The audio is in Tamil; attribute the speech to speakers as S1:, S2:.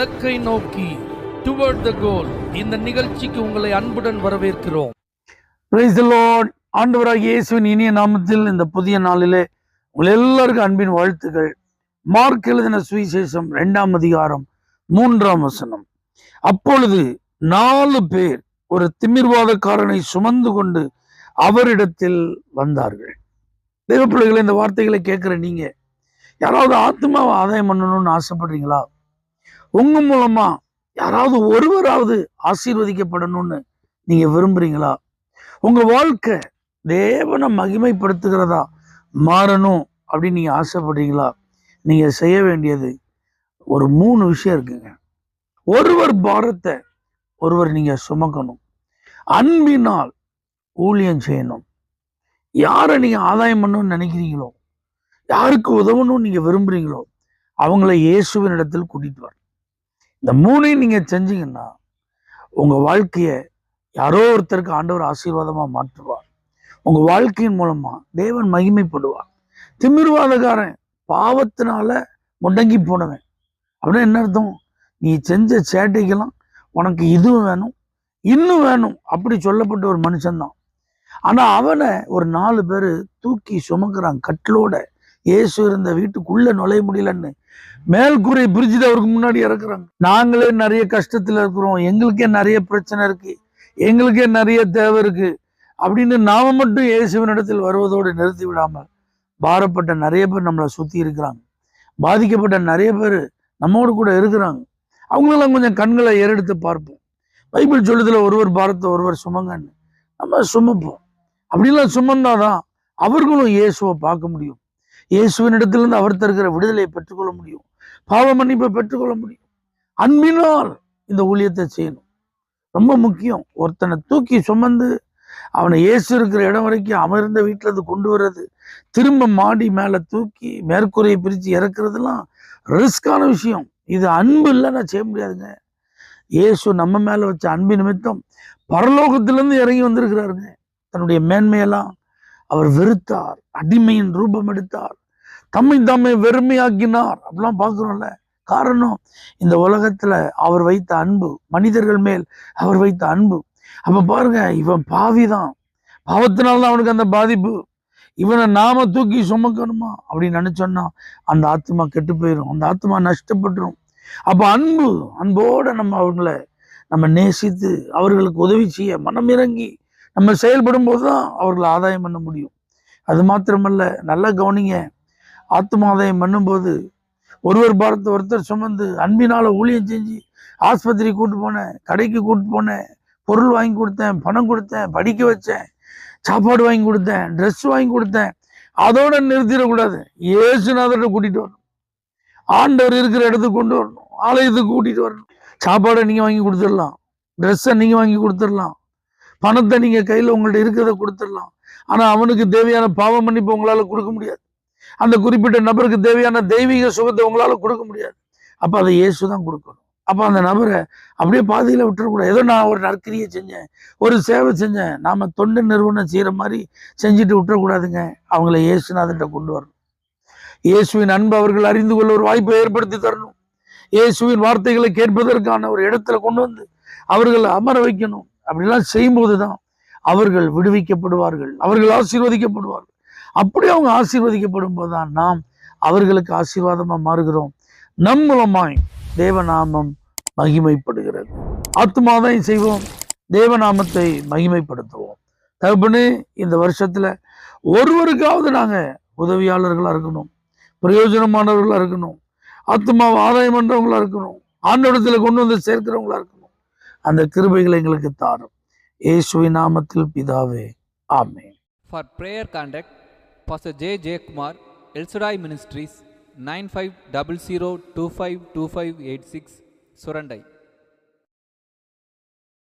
S1: இலக்கை நோக்கி டுவர்ட் த கோல் இந்த நிகழ்ச்சிக்கு உங்களை அன்புடன் வரவேற்கிறோம்.
S2: Praise the Lord. ஆண்டவராகிய இயேசுவின் இனிய நாமத்தில் இந்த புதிய நாளிலே உங்கள் எல்லாருக்கும் அன்பின் வாழ்த்துக்கள். மார்க் எழுதின சுவிசேஷம் 2ஆம் அதிகாரம் 3ஆம் வசனம். அப்பொழுது 4 பேர் ஒரு திமிர்வாதக்காரனை சுமந்து கொண்டு அவரிடத்தில் வந்தார்கள். தேவ பிள்ளைகளை, இந்த வார்த்தைகளை கேட்கிற நீங்க யாராவது ஆத்மாவை ஆதாயம் பண்ணணும்னு ஆசைப்படுறீங்களா? உங்க மூலமா யாராவது ஒருவராவது ஆசீர்வதிக்கப்படணும்னு நீங்க விரும்புறீங்களா? உங்க வாழ்க்கை தேவனை மகிமைப்படுத்துகிறதா மாறணும் அப்படின்னு நீங்க ஆசைப்படுறீங்களா? நீங்க செய்ய வேண்டியது ஒரு 3 விஷயம் இருக்குங்க. ஒருவர் பாரத்தை ஒருவர் நீங்க சுமக்கணும். அன்பினால் ஊழியம் செய்யணும். யாரை நீங்க ஆதாயம் பண்ணணும்னு நினைக்கிறீங்களோ, யாருக்கு உதவணும்னு நீங்க விரும்புறீங்களோ அவங்கள இயேசுவின் இடத்தில் கூட்டிட்டு வர. இந்த 3ஐயும் நீங்க செஞ்சீங்கன்னா உங்க வாழ்க்கைய யாரோ ஒருத்தருக்கு ஆண்டவர் ஆசீர்வாதமா மாற்றுவார். உங்க வாழ்க்கையின் மூலமா தேவன் மகிமைப்படுவார். திமிர்வாதக்காரன் பாவத்தினால முடங்கி போனவன் அப்படின்னா என்ன அர்த்தம்? நீ செஞ்ச சேட்டைக்கெல்லாம் உனக்கு இதுவும் வேணும் இன்னும் வேணும் அப்படி சொல்லப்பட்ட ஒரு மனுஷன்தான். ஆனா அவனை ஒரு 4 பேர் தூக்கி சுமக்குறாங்க கட்டிலோட. இயேசு இருந்த வீட்டுக்குள்ள நுழைய முடியலன்னு மேல்கூரை பிரிட்ஜில் அவருக்கு முன்னாடி இறக்குறாங்க. நாங்களே நிறைய கஷ்டத்துல இருக்கிறோம், எங்களுக்கே நிறைய பிரச்சனை இருக்கு, எங்களுக்கே நிறைய தேவை இருக்கு அப்படின்னு நாம மட்டும் இயேசுவின் இடத்தில் வருவதோடு நிறுத்தி விடாம பாரப்பட்ட நிறைய பேர் நம்மளை சுத்தி இருக்கிறாங்க. பாதிக்கப்பட்ட நிறைய பேர் நம்மோடு கூட இருக்கிறாங்க. அவங்களெல்லாம் கொஞ்சம் கண்களை ஏறெடுத்து பார்ப்போம். பைபிள் சொல்லுதுல ஒருவர் பாரத்தை ஒருவர் சுமங்கன்னு. நம்ம சுமப்போம். அப்படிலாம் சுமந்தாதான் அவர்களும் இயேசுவை பார்க்க முடியும். இயேசுவின் இடத்திலிருந்து அவர் தருகிற விடுதலையை பெற்றுக்கொள்ள முடியும். பாவ மன்னிப்பை பெற்றுக்கொள்ள முடியும். அன்பினால் இந்த ஊழியத்தை செய்யணும். ரொம்ப முக்கியம். ஒருத்தனை தூக்கி சுமந்து அவனை இயேசு இருக்கிற இடம் வரைக்கும் அமர்ந்த வீட்டுல இருந்து கொண்டு வர்றது, திரும்ப மாடி மேல தூக்கி மேற்கூரையை பிரிச்சு இறக்குறதுலாம் ரிஸ்கான விஷயம். இது அன்பு இல்லைன்னா செய்ய முடியாதுங்க. இயேசு நம்ம மேல வச்ச அன்பு நிமித்தம் பரலோகத்திலிருந்து இறங்கி வந்திருக்கிறாருங்க. தன்னுடைய மேன்மையெல்லாம் அவர் வெறுத்தார், அடிமையின் ரூபம் எடுத்தார், தம்மை தாமே வெறுமையாக்கினார் அப்படிலாம் பார்க்கிறோம்ல. காரணம், இந்த உலகத்துல அவர் வைத்த அன்பு, மனிதர்கள் மேல் அவர் வைத்த அன்பு. அப்ப பாருங்க, இவன் பாவிதான், பாவத்தினால்தான் அவனுக்கு அந்த பாதிப்பு. இவனை நாம தூக்கி சுமக்கணுமா அப்படின்னு நினைச்சோன்னா அந்த ஆத்மா கெட்டு போயிடும், அந்த ஆத்மா நஷ்டப்பட்டுரும். அப்ப அன்போட நம்ம அவங்களை நம்ம நேசித்து அவர்களுக்கு உதவி செய்ய மனம் இறங்கி நம்ம செயல்படும் போதுதான் அவர்களை ஆதாயம் பண்ண முடியும். அது மாத்திரமல்ல, நல்லா கவனிங்க, ஆத்ம ஆதாயம் பண்ணும்போது ஒருவர் பாரத்தை ஒருத்தர் சுமந்து அன்பினால ஊழியம் செஞ்சு ஆஸ்பத்திரி கூட்டு போனேன், கடைக்கு கூட்டு போனேன், பொருள் வாங்கி கொடுத்தேன், பணம் கொடுத்தேன், படிக்க வச்சேன், சாப்பாடு வாங்கி கொடுத்தேன், ட்ரெஸ் வாங்கி கொடுத்தேன், அதோட நிறுத்திடக்கூடாது. இயேசுநாதர்கிட்ட கூட்டிட்டு வரணும். ஆண்டவர் இருக்கிற இடத்துக்கு கொண்டு வரணும், ஆலயத்துக்கு கூட்டிட்டு வரணும். சாப்பாடை நீங்க வாங்கி கொடுத்துடலாம், ட்ரெஸ்ஸை நீங்க வாங்கி கொடுத்துடலாம், பணத்தை நீங்க கையில உங்கள்ட்ட இருக்கிறத கொடுத்துடலாம். ஆனா அவனுக்கு தேவையான பாவ மன்னிப்பு உங்களால கொடுக்க முடியாது. அந்த குறிப்பிட்ட நபருக்கு தேவையான தெய்வீக சுகத்தை உங்களால கொடுக்க முடியாது. அப்ப அதை இயேசு தான் கொடுக்கணும். அப்ப அந்த நபரை அப்படியே பாதியில விட்டுறக்கூடாது. ஏதோ நான் ஒரு நற்கிரியை செஞ்சேன், ஒரு சேவை செஞ்சேன், நாம தொண்டு நிறுவனம் செய்யற மாதிரி செஞ்சுட்டு விட்டுறக்கூடாதுங்க. அவங்கள இயேசுநாதர்கிட்ட கொண்டு வரணும். இயேசுவின் அன்பு அவர்கள் அறிந்து கொள்ள ஒரு வாய்ப்பை ஏற்படுத்தி தரணும். இயேசுவின் வார்த்தைகளை கேட்பதற்கான ஒரு இடத்துல கொண்டு வந்து அவர்களை அமர வைக்கணும். அப்படிலாம் செய்யும்போதுதான் அவர்கள் விடுவிக்கப்படுவார்கள், அவர்கள் ஆசீர்வதிக்கப்படுவார்கள். அப்படி அவங்க ஆசீர்வதிக்கப்படும் போதுதான் நாம் அவர்களுக்கு ஆசீர்வாதமா மாறுகிறோம். நம் மூலமாய் தேவநாமம் மகிமைப்படுகிறது. ஆத்மாதான் செய்வோம், தேவநாமத்தை மகிமைப்படுத்துவோம். தகப்பனே, இந்த வருஷத்துல ஒருவருக்காவது நாங்க உதவியாளர்களா இருக்கணும், பிரயோஜனமானவர்களா இருக்கணும், ஆத்மாவை ஆதாயம் பண்றவங்களா இருக்கணும், ஆண்டவரத்துல கொண்டு வந்து சேர்க்கிறவங்களா இருக்கணும். அந்த கிருபைகளை எங்களுக்கு தாரும். இயேசுவின் நாமத்தில் பிதாவே, ஆமென்.
S3: For prayer contact, Pastor J. J. Kumar, El Shaddai Ministries, 9500252586, Surandai.